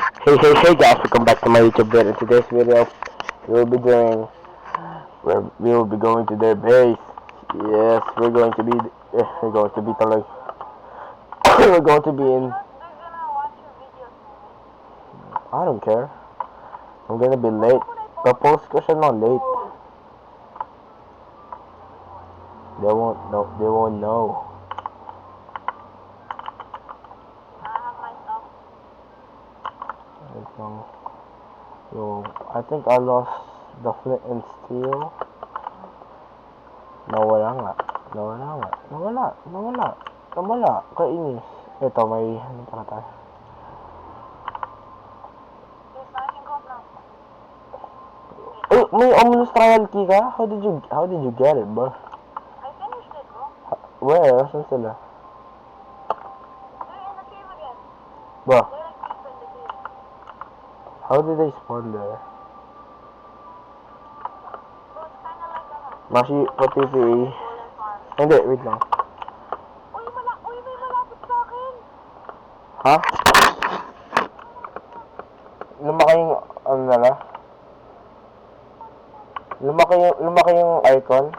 Hey guys, welcome back to my YouTube video. In today's video, we will be doing, we will be going to their base. Yes, we're going to be, like, we're going to be in, I don't care. I'm gonna be late. The post question not late. They won't know. So, I think I lost the flint and steel. Nawala. Kainis. Ito, may, ano pa tayo? May ominous trial key ka? How did you get it, bro? I finished it, bro. Where? Saan sila? They're in the cave again. Bro, They're like deep in the cave. how did they spawn there? So it's kinda like a... Mashi, pati si... Golden farm. Hindi, wait lang. Uy, may malapit sa akin. Ha? Lumaki yung, ano nala? Lumaki yung icon?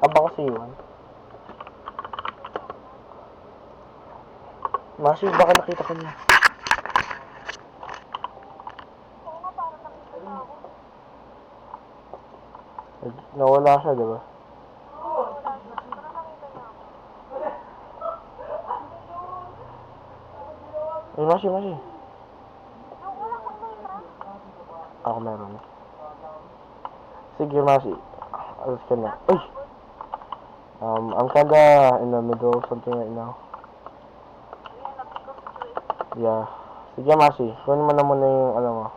Abang kasi yun. Mashi, baka nakita ka niya. Oo nga, parang nakita na ako. Nawala siya, di ba? Oo, wala siya. Parang nakita na ako. Ay, Mashi. Yung wala kang nitra. Ako meron. Sige, Mashi. Alas ka na. Uy! I'm kinda in the middle of something right now. Ayan, napiko situation. Yeah. Sige, Mashi. Kunin mo na muna yung, ano mo.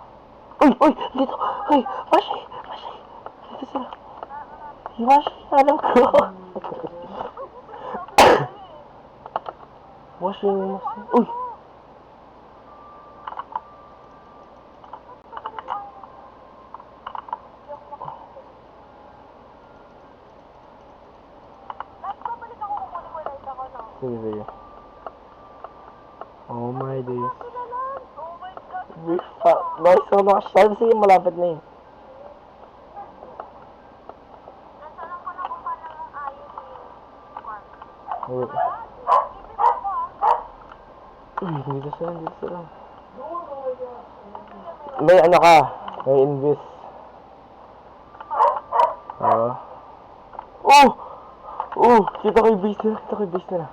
Uy! Dito! Uy! Mashi! Dito sila. Mashi, alam ko. Mashi. Uy! Sige. Oh my days. Oh my God. Nice so much time. Sige, malapit na yun. Nasalang ko na kung paano yung ayos yung farm. Wait. Ipip ako ah. Dito sila. May ano ka? May invis. Kita ko yung base nila.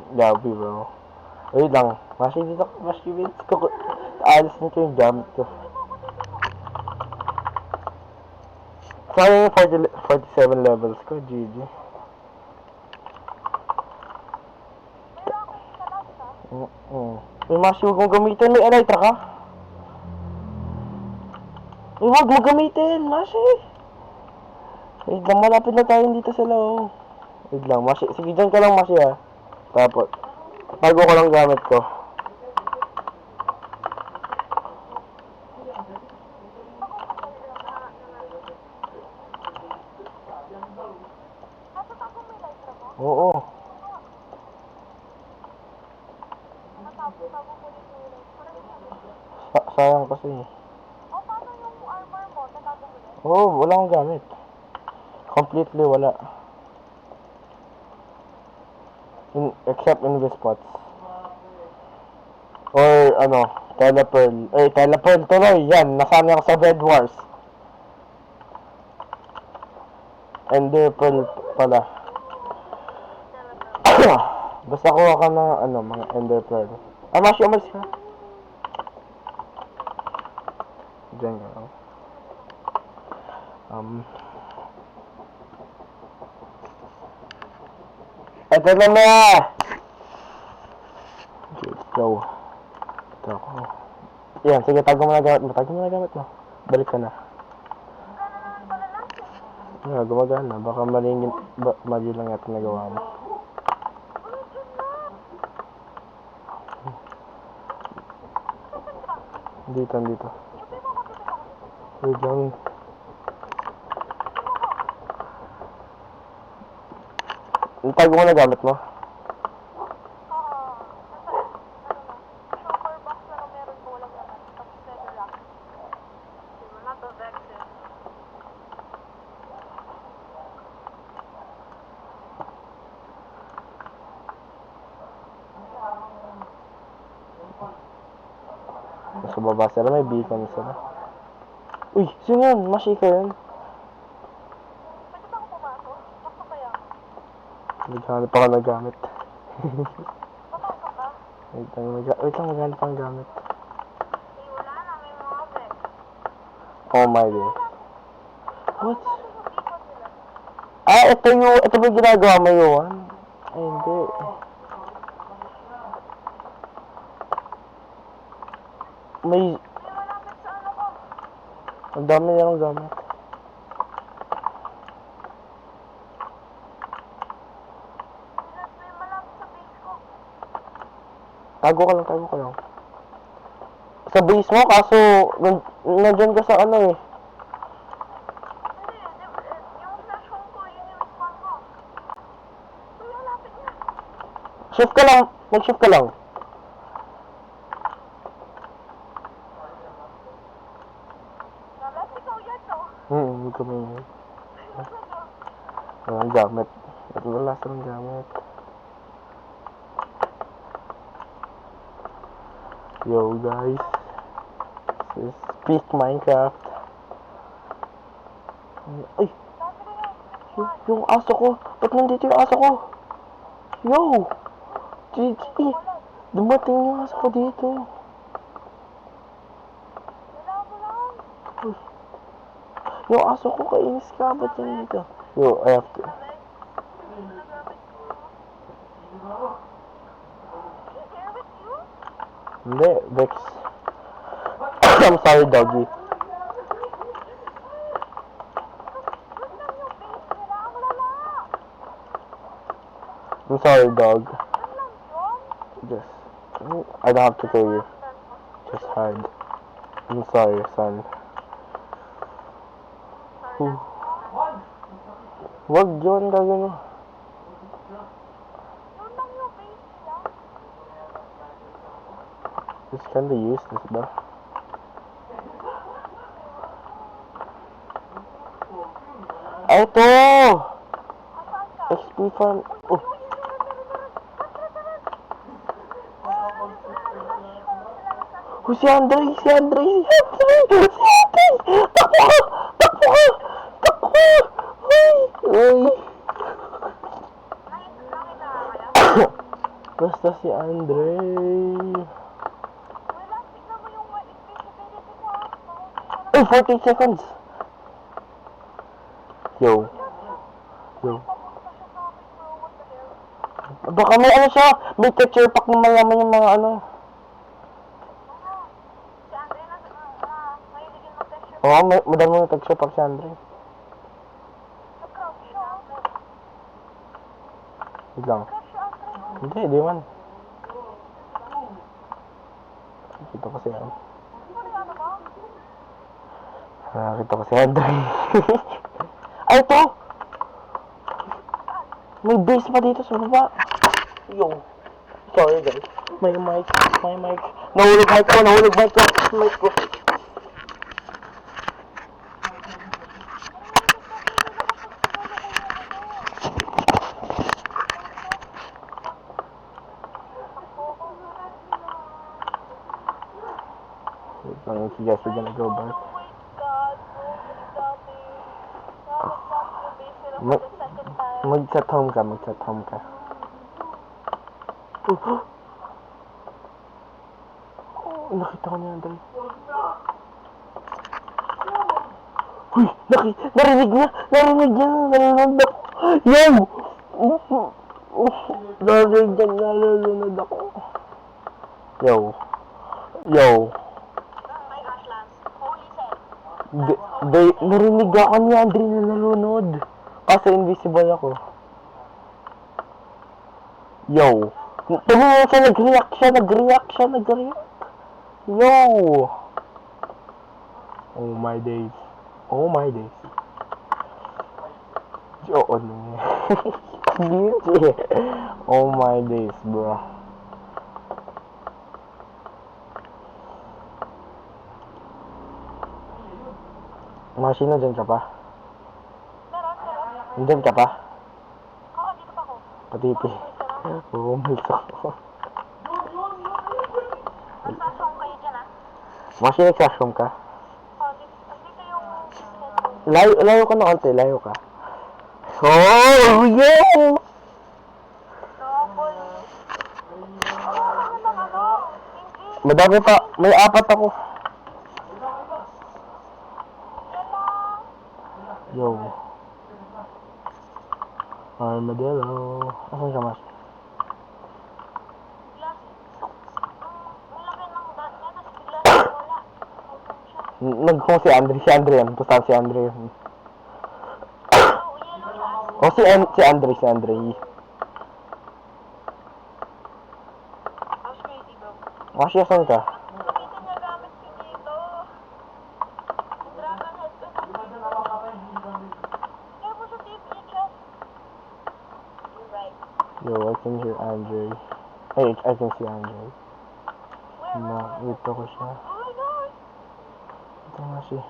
Gabi, bro. Wait lang. Mashi, Vince. Alis nito yung gamit ko. Sayang yung 47 levels ko, GG. Mashi, huwag mong gamitin. May elytra ka? Huwag mo gamitin, Mashi. Wait lang, malapit na tayo dito sa loob. Wait lang, Mashi. Sige, dyan ka lang, Mashi, ha. Tapos, tago ko lang gamit ko. Oo. Sayang kasi. O, paano yung armor mo? Tatago mo din? Oo, wala akong gamit. Completely wala. Except in the spots. Or, Telepearl. Telepearl tuloy. Yan, nasama ako sa Red Wars. Enderpearl pala. Basta kuha ka ng, mga Enderpearl. Mashi, umalis ka. Diyan ka lang. Ito na! Okay, let's go. Ito ako. Yan, sige, tago mo na gamit mo. Balik ka na. Gumagana. Baka mali lang yata nagawa mo. Dito. Wait lang. Tago mo na gamit mo. Oo. Super box na lang meron ko, walang naman. Tapos leather lock. Hindi mo na to vex eh. Sa baba sila, may beacon sila. Uy, sino yun? Mashika yun. Pwede ba ako pumasok? Basta kaya. Naghanap ako ng gamit. Papasok ka? Wait lang, maghanap ako ng gamit. Eh, wala na. May mga vex. Oh my god. What? Ano yung beacon nila? Ah, ito ba yung ginagawa mo yun? Ay, hindi. May, May malapit sa ano ko. ang dami nilang gamit. May malapit sa base ko. Tago ka lang. Sa base mo, kaso, nandyan ka sa ano eh. Hindi, yung flash home ko, yun yung respawn ko. Uy, ang lapit niya. Shift ka lang, mag-shift ka lang. Nalas, ikaw yan, no? Hindi kami yun. Ang gamit. At wala sa ng gamit. Yo guys. This is Peak Minecraft. Ay! Sabi ko yan, Yung aso ko! Ba't nandito yung aso ko? Yo! GG! Dumating yung aso ko dito. wala mo lang. Uy. Yung aso ko, kainis ka. Ba't yan dito? Yo, I have to. Nagamit ko. Share with you? Hindi, Vex. I'm sorry, doggy. Good lang yung base nila. Ang lala. I'm sorry, dog. Good lang yun. Just, I don't have to kill you. Just hide. I'm sorry, son. Sorry, Wag yun, gagawin mo. yun lang yung base nila. It's kinda useless, ba? Ay, ito! Asaan ka? XP farm. Oh, Uy, meron. oh, si Andre! Takbo ka! Uy! Nakita nga kaya? Basta si Andre. Wala, tignan mo yung invisibility ko ah. Mahuli ka Ay, na. 40 seconds! Yo. Papunta siya sa akin bro, what the hell? Baka may ano siya, may texture pack na mayaman yung mga ano. Si Andre na, mahilig yung mag-texture. Oo, madami yung texture pack si Andre. Nag-crouch siya. Wait lang. Crouch siya, Andre. Oh. Hindi man. Nakita ko si Andre. Ano yung ano ba? Nakita ko si Andre. Ay, ito! May base pa dito sa baba. Yo. Sorry guys. May mic. Nahulog mic ko. Wait lang, if you guys are gonna go back. Oh my God, bro. Ang dami. Nakapasok yung base nila for Ma- the second time. Mag-set home ka. Oh, nakita ko ni Andre. Uy, narinig niya, nanonood ako. Yo! Nanonood ako. Yo. My gosh, Lance. Holy shit. Narinig ako ni Andre na nanonood. Kasi invisible ako. Yo. Tumingin siya, nag-react siya. Yo. Oh my days. Oh my days. Oo na. GG. Oh my days, bro. Masino, dyan ka pa? Meron. Dyan ka pa? Oo, dito pa ako. Patiti. Oo, malito ko. Nasa asong kayo dyan ah. Masi, nag-classroom ka? Oh, dito yung headphone. Layo ka na konti, layo ka. Oh, yeah! Double. Ano lang ano? Hindi. Madami pa. May 4 ako. Yan lang. Yo. Armadillo. Asan ka, Mas? Glass. Ang laki ng dot niya, tapos bigla wala. Open siya. Nag-kung si Andre. Si Andre yan. Pustahan si Andre yan. Yellow siya. Oh, si Andre. How's crazy bro? Masi, asan ka? Gamitin niya gamit ko dito. Dragon head ko sa dito. Kaya mo sa TV niya, Chef. You're right. Yo, I can hear Andre. Hey, I can see Andre. Where? Ito ko siya. Oh my God! Ito nga siya.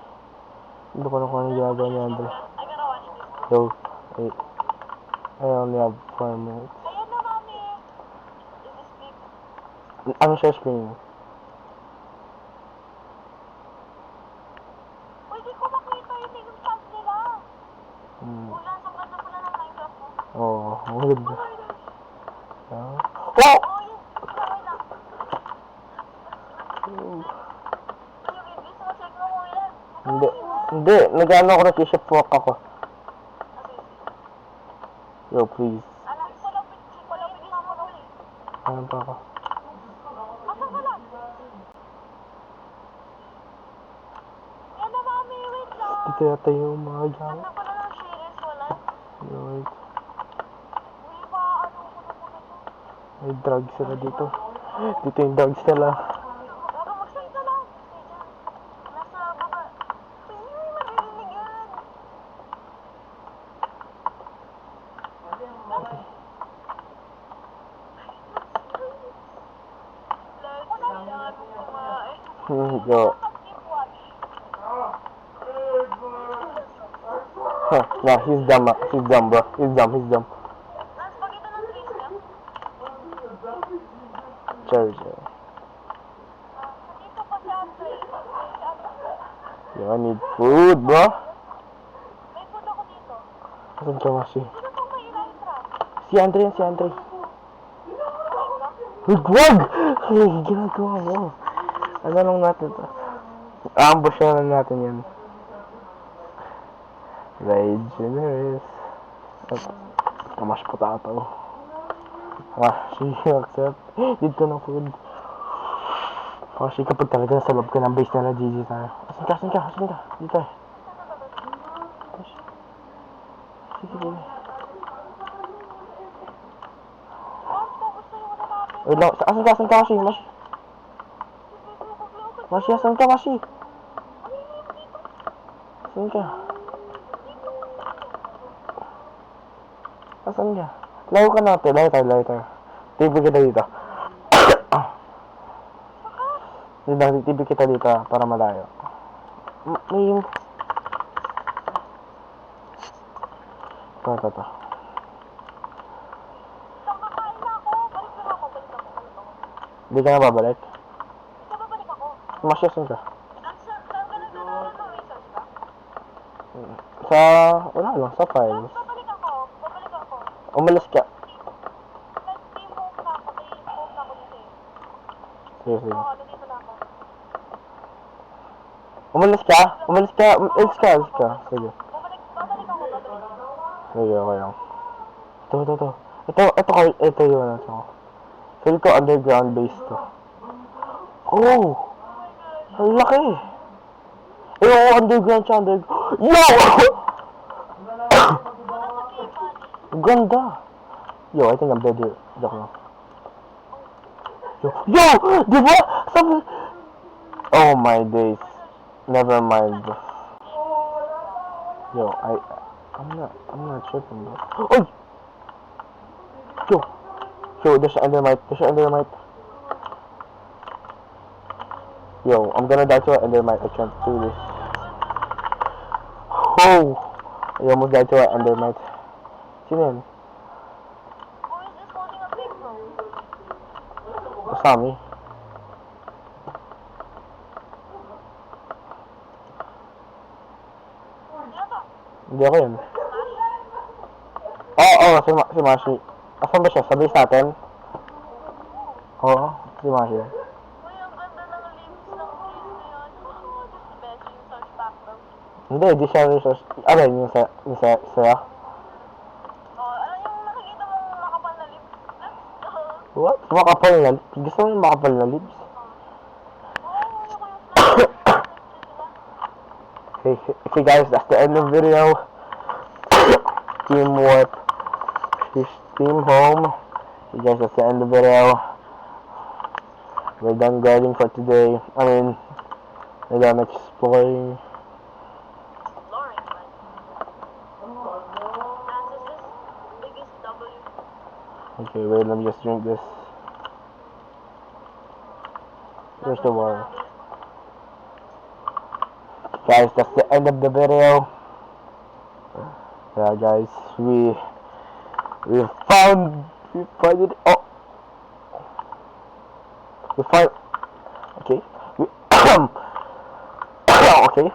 Hindi ko na kung ano ginagawa ni Andre. I gotta watch this. Yo, hey. I only have 4 minutes. Ayan na, mami. Is this big? Ano siya screen? Uy, di ko makita yung chat nila. Hmm. Wala, sa ganda pala ng Minecraft mo. Oo, ang ganda. Oh my gosh. Ah. Oh, Wow! yun. Wait lang. Yung reviews mo, check mo mo yan. Hindi, nag-ano ako, nag-ship walk ako. Okay. Yo, please. Alam, palapit na ako ulit. Ano pa ako? Asan ka lang? Yan na, mami. Wait lang. Dito yata yung mga gamit. Ganda pala ng series, wala. Wait. Uy, pa, ano ko na muna to? May drugs sila dito. Dito yung drugs nila. Baka mag-save ka lang. Nasa baba. Uy, maririnig yan. Kailangan mong kumain. Yo. Keep watch. Huh, no, he's dumb, bro. He's dumb. Nas, pakita ng trees niya. Charger. Dito pa si Andre. Si Andre. Yo, I need food, bro. May food ako dito. Asan ka, Masi? Dito po may Elytra. Si Andre yan, si Andre. Wait, Wag! Ay, ginagawa mo. Ano lang natin to? Ambush na lang natin yan. Legionnaires. Kamash potato. She accept. Dito ng food. She kapag talaga sa loob ka ng base na GG tayo. Asan ka? Dito. Sige. Mas, gusto yung wala natin. Wait lang. Asan ka, Mashi? Mashi, asan ka, Mashi? Asan ka? Asan ka? Layo ka na, te. Layo tayo. TV kita dito. TV kita dito para malayo. May... Ito. Kakain na ako. Balik na ako. Hindi ka na babalik? Babalik ako. Mashi, asan ka? Saan ka nagdadala ng research ka? Wala lang, sa files. Babalik ako. Umalis ka. Nag-team-home na ako. May-home na ako dito eh. Sige. Oo, nandito na ako. Umalis ka. Sige. Babalik ako. Sige, okay lang. Ito yun. Feel ko underground base to. Oh! Ang laki! Underground siya, Yo! Ganda! Yo, I think I'm dead here. Joke lang. Yo! Di ba? Sabi... Oh my days. Never mind, bro. Yo, I'm not tripping, bro. Oh! Yo, there's an endermite. Yo, I'm gonna die to an endermite. I can't do this. Oh! I almost died to an endermite. Sino yun? Who is this holding a big rope? Kasami. Sino to? Hindi ako yun. Smash? Oo, si Mashi. Asan ba siya? Sa base natin? Oo, si Mashi. Uy, ang ganda ng leaves ng trees na yun. Oh, this is the best resource pack though. Hindi, di siya resource. Ano yun, yung saya? Oh, ano yung nakikita mong makapal na leaves? Let's go! What? Makapal na lips? Gusto mo yung makapal na lips? Oh, ayoko yung flat. Okay guys, that's the end of the video. Team Warp. Team Home. Okay guys, that's the end of the video. We're done guarding for today. I mean, we're done exploring. Exploring, man. Francis is biggest W. Okay, wait, let me just drink this. Where's the water? Guys, that's the end of the video. Yeah, guys, we found it. Oh, we find. Okay, we okay.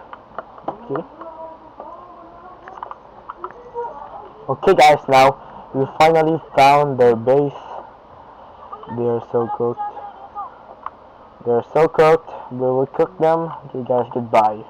Okay, guys, now we finally found their base. They are so cooked. They are so cooked. We will cook them. Okay, guys, goodbye.